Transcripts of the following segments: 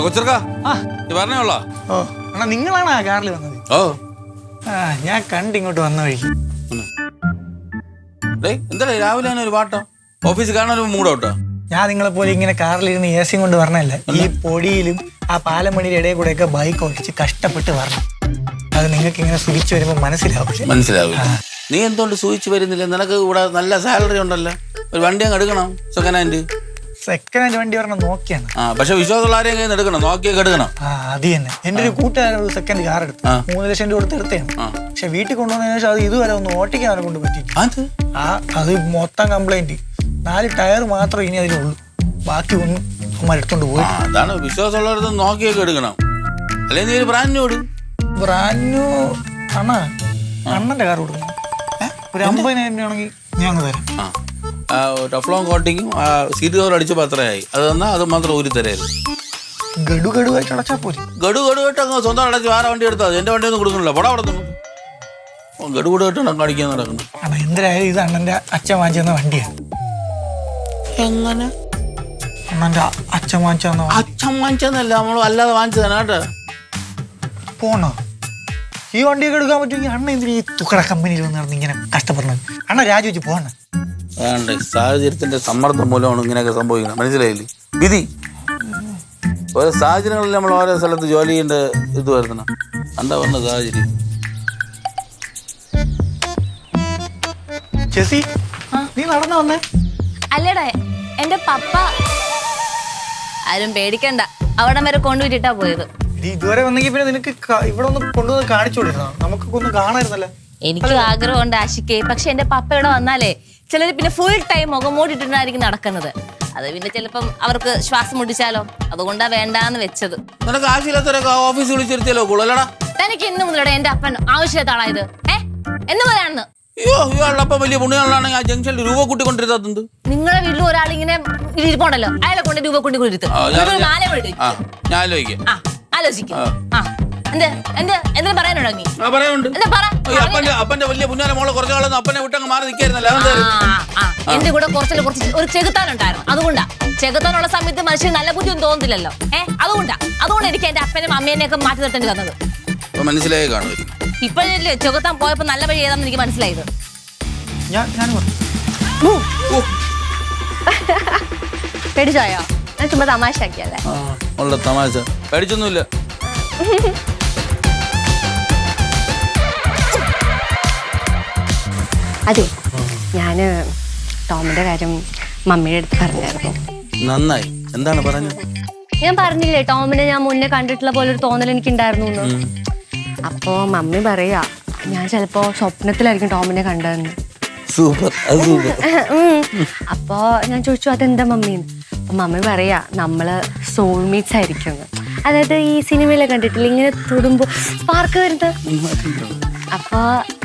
കൊച്ചർക്കാ നീ പറഞ്ഞോളാ. ഓ അണ്ണാ നിങ്ങളാണ് ആ കാറിൽ വന്നത്? ഓ ഞാൻ കണ്ടിങ്ങോട്ട് വന്ന വഴിക്ക്. എന്താ രാവിലെ ഒരു പാട്ടോ ഓഫീസിൽ കാണാൻ മൂടോട്ടോ? ഞാൻ നിങ്ങളെ പോലെ ഇങ്ങനെ കാറിലിരുന്ന് എ സി കൊണ്ട് പറഞ്ഞല്ല, ഈ പൊടിയിലും ആ പാലമണിയുടെ ഇടയിൽ കൂടെയൊക്കെ ബൈക്ക് ഓടിച്ച് കഷ്ടപ്പെട്ട് വരണം. അത് നിങ്ങൾക്ക് ഇങ്ങനെ സുഖിച്ചു വരുമ്പോൾ മനസ്സിലാവില്ല. നീ എന്തുകൊണ്ട് സൂചിച്ചു വരുന്നില്ല? നിനക്ക് ഇവിടെ നല്ല സാലറി ഉണ്ടല്ലോ, ഒരു വണ്ടി അങ്ങ് എടുക്കണം. സെക്കൻഡ് ഹാൻഡ് വണ്ടി പറഞ്ഞാൽ നോക്കിയാണ്. പക്ഷെ വിശ്വാസമുള്ള ആരെയും എടുക്കണം, നോക്കിയൊക്കെ എടുക്കണം. അത് തന്നെ. എന്റെ ഒരു കൂട്ടുകാരൻ സെക്കൻഡ് കാർ എടുത്തു, 3 ലക്ഷം രൂപ കൊടുത്ത് എടുത്തതാണ്. പക്ഷെ വീട്ടിൽ കൊണ്ടുവന്നതിന് ശേഷം അത് ഇതുവരെ ഒന്ന് ഓട്ടിക്കാൻ അവരെ കൊണ്ട് പറ്റിയില്ല. അത് മൊത്തം കംപ്ലൈന്റ്. 4 ടയർ മാത്രമേ ഇനി അതിലുള്ളൂ, ബാക്കി ഒന്നും അമ്മ എടുത്തോണ്ട് പോയി. അതാണ് വിശ്വാസമുള്ളവരത് നോക്കിയൊക്കെ എടുക്കണം. അല്ലെങ്കിൽ നീ ഒരു ബ്രാൻഡ് ന്യൂ അണ്ണന്റെ കാർ കൊടുക്കണം. ഒരു 50,000 രൂപ ആണെങ്കിൽ ഞാൻ തരാം. ടഫ്ലോൺ കോട്ടിങ്ങും സീറ്റ് കവർ അടിച്ചപ്പോൾ അത്രയായി. അത് തന്നാൽ അത് മാത്രം ഊരി തരായിരുന്നു. ഗഡുവായിട്ട് അടച്ചാൽ പോരെ? ഗഡുവായിട്ട് അങ്ങ് സ്വന്തം അടച്ച് വേറെ വണ്ടി എടുത്താൽ എന്റെ വണ്ടി ഒന്നും കൊടുക്കണില്ല. പടം അവിടെ ഗഡുവായിട്ട് കാണിക്കാൻ നടക്കുന്നു. എന്തായാലും ഇത് അണ്ണന്റെ അച്ഛൻ വാങ്ങിച്ചെന്ന വണ്ടിയാണ്. എങ്ങനെ അണ്ണന്റെ അച്ഛൻ വാങ്ങിച്ചെന്നല്ല, നമ്മൾ അല്ലാതെ വാങ്ങിച്ചതാണ് കേട്ടോ. പോണോ? ഈ വണ്ടിയൊക്കെ എടുക്കാൻ പറ്റുമെങ്കിൽ അണ്ണ എന്തിനാ ഈ തുക്കട കമ്പനിയിൽ വന്ന് നടന്ന് ഇങ്ങനെ കഷ്ടപ്പെടുന്നത്? അണ്ണ രാജിവെച്ച് പോണ. വേണ്ടേ, സാഹചര്യത്തിന്റെ സമ്മർദ്ദം മൂലമാണ് ഇങ്ങനെയൊക്കെ സംഭവിക്കുന്നത്. മനസ്സിലായില്ലേ? വിധി. ഓരോ സാഹചര്യങ്ങളിൽ നമ്മൾ ഓരോ സ്ഥലത്ത് ജോലി ചെയ്യേണ്ട ഇത് വരുത്തണം. എന്താ പറഞ്ഞ സാഹചര്യം? ചേച്ചി നീ നടന്നു വന്നേ? അല്ലേടാ, എന്റെ പപ്പ ആരും പേടിക്കണ്ട, അവിടം വരെ കൊണ്ടുപോയിട്ടാ പോയത്. ഇതുവരെ വന്നെങ്കിൽ പിന്നെ നിനക്ക് ഇവിടെ ഒന്ന് കൊണ്ടുവന്ന് കാണിച്ചു കൊടുക്കണം, നമുക്കൊക്കെ ഒന്ന് കാണായിരുന്നല്ലോ. എനിക്ക് ആഗ്രഹമുണ്ട് ആശിക്കേ, പക്ഷെ എന്റെ പപ്പ ഇവിടെ വന്നാലേ ചിലർ പിന്നെ ഫുൾ ടൈം മുഖമൂടിട്ടിട്ടായിരിക്കും നടക്കുന്നത്. അത് പിന്നെ ചിലപ്പം അവർക്ക് ശ്വാസം മുട്ടിച്ചാലോ, അതുകൊണ്ടാ വേണ്ടാന്ന് വെച്ചത്. നിനക്ക് ആവശ്യമില്ലാത്തവരൊക്കെ ഓഫീസ് വിളിച്ചിരുത്തിയാലോ കൂടല്ലടാ. തനിക്ക് ഇന്ന് മുതലേ എന്റെ അപ്പൻ ആവശ്യമില്ലാത്ത ആളായത് എന്ന് പറയാണെന്ന്. അപ്പൊ വലിയ പുണ്യങ്ങളാണെങ്കിൽ ആ ജംഗ്ഷനിൽ രൂപ കൂട്ടിക്കൊണ്ടിരുന്നത്. നിങ്ങളുടെ വീട്ടിൽ ഒരാളിങ്ങനെ ഇരിപ്പുണ്ടല്ലോ, അയാളെ കൊണ്ട് രൂപ കൂട്ടി കൊടുത്ത് ഞാൻ ആലോചിക്കാം. ആലോചിക്കും. എന്തിനും പറയാനുണ്ടോ നീ? അപ്പന്റെ വലിയ പുന്നാര മോളെ കുറച്ചു കാലം അപ്പനെ വിട്ടങ്ങ് മാറി നിൽക്കായിരുന്നല്ലോ. എന്റെ കൂടെ കുറച്ച് ഒരു ചെകുത്താനുണ്ടായിരുന്നു. അതുകൊണ്ടാ, ചെകുത്താനുള്ള സമയത്ത് മനുഷ്യന് നല്ല ബുദ്ധി ഒന്നും തോന്നുന്നില്ലല്ലോ. അതുകൊണ്ട് എനിക്ക് എന്റെ അപ്പനും അമ്മേനെയൊക്കെ മാറ്റി നിർത്തേണ്ടി വന്നത്. മനസ്സിലായി കാണും. ഇപ്പഴല്ലേ ചെകുത്താൻ പോയപ്പോ നല്ല വഴി ഏതാന്ന് എനിക്ക് മനസ്സിലായത്. പേടിച്ചോയോ? ഞാൻ ചുമ്മാ തമാശയാക്കിയല്ലേ. തമാശ പേടിച്ചൊന്നുമില്ല. അതെ, ഞാന് ടോമിന്റെ കാര്യം മമ്മിയുടെ അടുത്ത് പറഞ്ഞായിരുന്നു. നന്നായി. എന്താണ് പറഞ്ഞത്? ഞാൻ പറഞ്ഞില്ലേ, ടോമിനെ ഞാൻ മുന്നേ കണ്ടിട്ടുള്ള പോലെ ഒരു തോന്നൽ എനിക്ക് ഉണ്ടായിരുന്നു. അപ്പോ മമ്മി പറയാ, ഞാൻ ചിലപ്പോ സ്വപ്നത്തിലായിരിക്കും ടോമിനെ കണ്ടതെന്ന്. സൂപ്പർ. അപ്പോ ഞാൻ ചോദിച്ചു അതെന്താ മമ്മീന്ന്. അപ്പൊ മമ്മി പറയാ, നമ്മള് സോൾമേറ്റ്സ് ആയിരിക്കും. അതായത് ഈ സിനിമയിലെ കണ്ടിട്ടില്ല, ഇങ്ങനെ തൊടുമ്പോ സ്പാർക്ക് വരുന്നത്. അപ്പൊ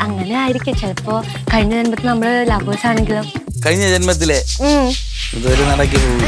അങ്ങനെ ആയിരിക്കും ചിലപ്പോ. കഴിഞ്ഞ ജന്മത്തിൽ നമ്മള് ലവേഴ്സ് ആണെങ്കിലും കഴിഞ്ഞ ജന്മത്തിലെ ഇതുവരെ നടക്കി പോകും.